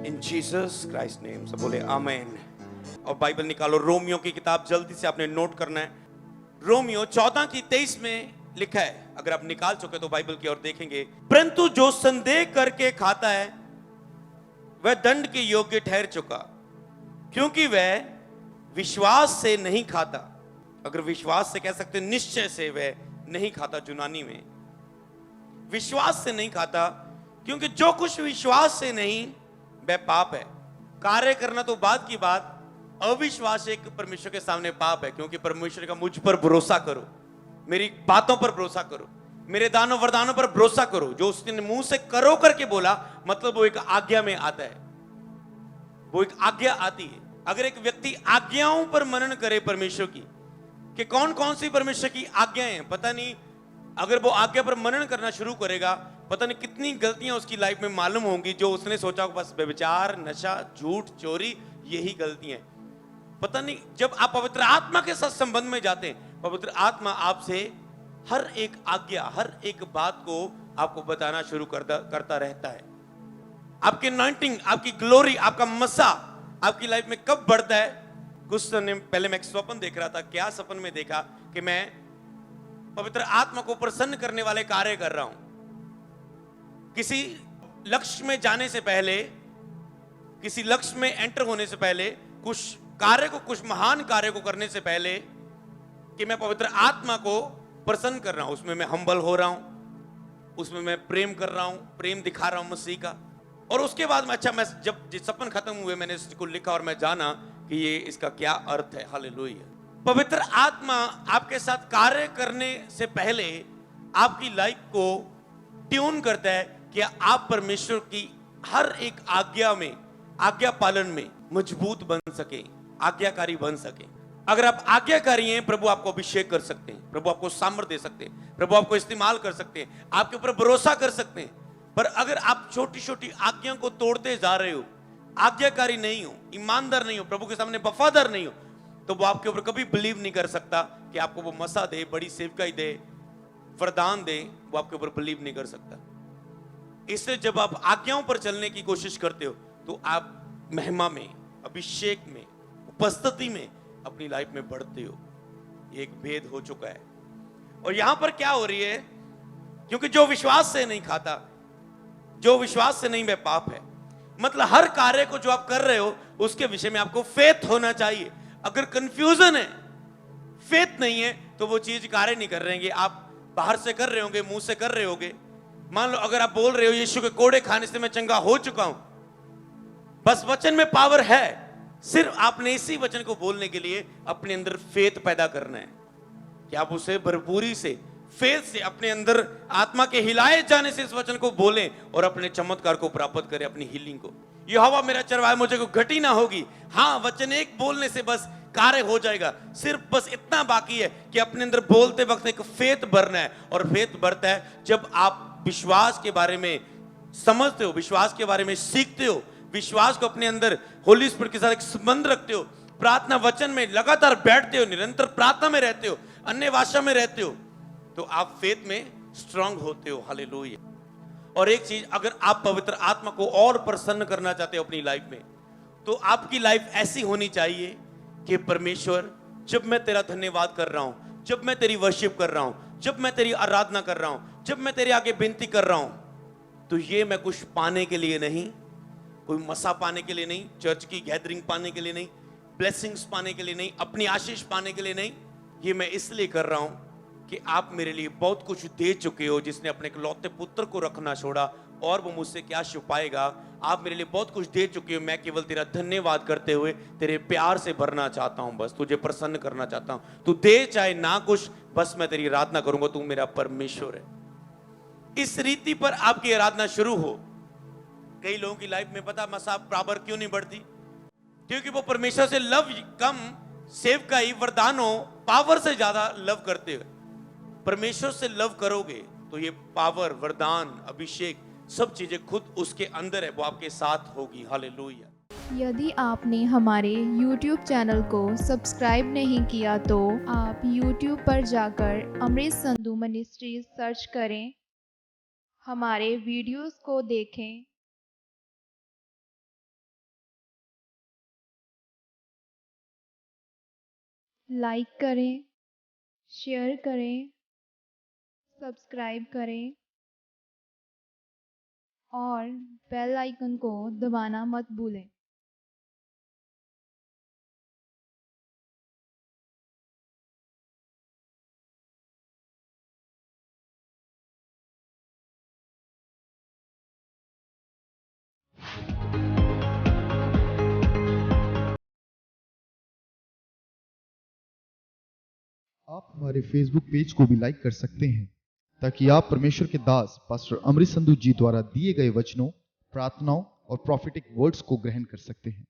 इन Jesus Christ name सब बोले आमेन। और बाइबल निकालो, रोमियो की किताब जल्दी से आपने नोट करना है। रोमियो 14:23 में लिखा है, अगर आप निकाल चुके तो बाइबल की ओर देखेंगे। परंतु जो संदेह करके खाता है वह दंड के योग्य ठहर चुका, क्योंकि वह विश्वास से नहीं खाता। अगर विश्वास से कह सकते, निश्चय से वह नहीं खाता। यूनानी में विश्वास से नहीं खाता, क्योंकि जो कुछ विश्वास से नहीं वह पाप है। कार्य करना तो बात की बात, अविश्वास एक परमेश्वर के सामने पाप है। क्योंकि परमेश्वर का मुझ पर भरोसा करो, मेरी बातों पर भरोसा करो, मेरे दानों वरदानों पर भरोसा करो। जो उसने मुंह से करो करके बोला, मतलब वो एक आज्ञा में आता है, वो एक आज्ञा आती है। अगर एक व्यक्ति आज्ञाओं पर मनन करे परमेश्वर की, कि कौन कौन सी परमेश्वर की आज्ञाएं हैं, पता नहीं, अगर वो आज्ञा पर मनन करना शुरू करेगा, पता नहीं कितनी गलतियां उसकी लाइफ में मालूम होंगी। जो उसने सोचा बस व्यभिचार, नशा, झूठ, चोरी, यही गलतियां। पता नहीं, जब आप पवित्र आत्मा के साथ संबंध में जाते हैं, पवित्र आत्मा आपसे हर एक आज्ञा, हर एक बात को आपको बताना शुरू करता रहता है। आपके अनॉइंटिंग, आपकी ग्लोरी, आपका मसा आपकी लाइफ में कब बढ़ता है? कुछ समय पहले मैं एक स्वप्न देख रहा था। क्या सपन में देखा कि मैं पवित्र आत्मा को प्रसन्न करने वाले कार्य कर रहा हूं। किसी लक्ष्य में जाने से पहले, किसी लक्ष्य में एंटर होने से पहले, कुछ कार्य को, कुछ महान कार्य को करने से पहले, कि मैं पवित्र आत्मा को प्रसन्न कर रहा हूं, उसमें मैं हम्बल हो रहा हूं, उसमें मैं प्रेम कर रहा हूं, प्रेम दिखा रहा हूं मसीह का। और उसके बाद में मैं जब सपन खत्म हुए, मैंने इसको लिखा और मैं जाना कि ये इसका क्या अर्थ है। हालेलुया। पवित्र आत्मा आपके साथ कार्य करने से पहले आपकी लाइफ को ट्यून करता है कि आप परमेश्वर की हर एक आज्ञा में, आज्ञा पालन में मजबूत बन सके, आज्ञाकारी बन सके। अगर आप आज्ञाकारी हैं, प्रभु आपको अभिषेक कर सकते हैं, प्रभु आपको सामर्थ्य दे सकते हैं, प्रभु आपको इस्तेमाल कर सकते हैं, आपके ऊपर भरोसा कर सकते हैं। पर अगर आप छोटी छोटी आज्ञाओं को तोड़ते जा रहे हो, आज्ञाकारी नहीं हो, ईमानदार नहीं हो, प्रभु के सामने वफादार नहीं हो, तो वो आपके ऊपर कभी बिलीव नहीं कर सकता कि आपको वो मसा दे, बड़ी सेवकाई दे, वरदान दे। वो आपके ऊपर बिलीव नहीं कर सकता। इससे जब आप आज्ञाओं पर चलने की कोशिश करते हो, तो आप महिमा में, अभिषेक में, उपस्थिति में अपनी लाइफ में बढ़ते हो। एक भेद हो चुका है। और यहां पर क्या हो रही है? क्योंकि जो विश्वास से नहीं खाता, जो विश्वास से नहीं वह पाप है। मतलब हर कार्य को जो आप कर रहे हो, उसके विषय में आपको फेथ होना चाहिए। अगर कंफ्यूजन है, फेथ नहीं है, तो वो चीज कार्य नहीं कर रहे हैं। आप बाहर से कर रहे होंगे, मुंह से कर रहे होंगे। मान लो अगर आप बोल रहे हो यीशु के कोड़े खाने से मैं चंगा हो चुका हूं, बस वचन में पावर है, सिर्फ आपने इसी वचन को बोलने के लिए अपने अंदर फेथ पैदा करना है कि आप उसे भरपूरी से, फेथ से, अपने अंदर आत्मा के हिलाए जाने से इस वचन को बोलें और अपने चमत्कार को प्राप्त करें, अपनी हीलिंग को। यहोवा मेरा चरवाहा, मुझे कोई घटी ना होगी। हाँ, वचन एक बोलने से बस कार्य हो जाएगा। सिर्फ बस इतना बाकी है कि अपने अंदर बोलते वक्त एक फेथ भरना है। और फेथ बढ़ता है जब आप विश्वास के बारे में समझते हो, विश्वास के बारे में सीखते हो, विश्वास को अपने अंदर होली स्पिरिट के साथ एक संबंध रखते हो, प्रार्थना वचन में लगातार बैठते हो, निरंतर प्रार्थना में रहते हो, अन्य भाषा में रहते हो, तो आप फेथ में स्ट्रांग होते हो। हालेलुया। और एक चीज, अगर आप पवित्र आत्मा को और प्रसन्न करना चाहते हो अपनी लाइफ में, तो आपकी लाइफ ऐसी होनी चाहिए कि परमेश्वर, जब मैं तेरा धन्यवाद कर रहा हूं, जब मैं तेरी वर्शिप कर रहा हूं, जब मैं तेरी आराधना कर रहा हूं, जब मैं तेरे आगे विनती कर रहा हूं, तो ये मैं कुछ पाने के लिए नहीं, कोई मसा पाने के लिए नहीं, चर्च की गैदरिंग पाने के लिए नहीं, ब्लेसिंग्स पाने के लिए नहीं, अपनी आशीष पाने के लिए नहीं, ये मैं इसलिए कर रहा हूं कि आप मेरे लिए बहुत कुछ दे चुके हो। जिसने अपने इकलौते पुत्र को रखना छोड़ा, और वो मुझसे क्या छुपाएगा। आप मेरे लिए बहुत कुछ दे चुके हो। मैं केवल तेरा धन्यवाद करते हुए तेरे प्यार से भरना चाहता हूं, बस तुझे प्रसन्न करना चाहता हूं। तू दे चाहे ना कुछ, बस मैं तेरी आराधना करूंगा, तू मेरा परमेश्वर है। इस रीति पर आपकी आराधना शुरू हो। कई लोगों की लाइफ में पता मसा बराबर क्यों नहीं बढ़ती? क्योंकि वो परमेश्वर से लव कम, सेवकाई, वरदानों, पावर से ज्यादा लव करते हुए। परमेश्वर से लव करोगे तो ये पावर, वरदान, अभिषेक, सब चीजें खुद उसके अंदर है, वो आपके साथ होगी। हालेलुया। यदि आपने हमारे YouTube चैनल को सब्सक्राइब नहीं किया तो आप YouTube पर जाकर अमृत संधू मिनिस्ट्रीज सर्च करें, हमारे वीडियोस को देखें लाइक करें, शेयर करें, सब्सक्राइब करें और बेल आइकन को दबाना मत भूलें। आप हमारे फेसबुक पेज को भी लाइक कर सकते हैं ताकि आप परमेश्वर के दास पास्टर अमृत संधू जी द्वारा दिए गए वचनों, प्रार्थनाओं और प्रॉफिटिक वर्ड्स को ग्रहण कर सकते हैं।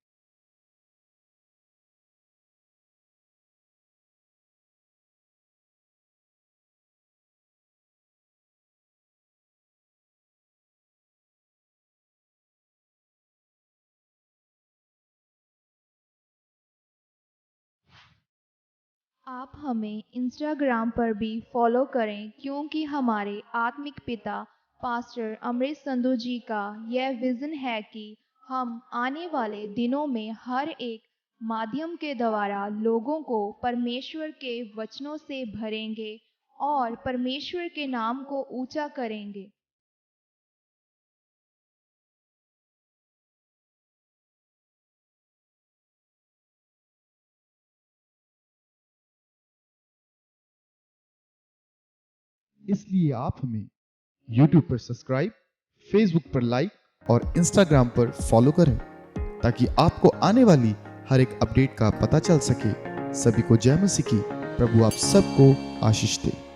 आप हमें इंस्टाग्राम पर भी फॉलो करें क्योंकि हमारे आत्मिक पिता पास्टर अमृत संधू जी का यह विज़न है कि हम आने वाले दिनों में हर एक माध्यम के द्वारा लोगों को परमेश्वर के वचनों से भरेंगे और परमेश्वर के नाम को ऊंचा करेंगे। इसलिए आप हमें YouTube पर सब्सक्राइब, Facebook पर लाइक और Instagram पर फॉलो करें ताकि आपको आने वाली हर एक अपडेट का पता चल सके। सभी को जय मसीह की। प्रभु आप सबको आशीष दे।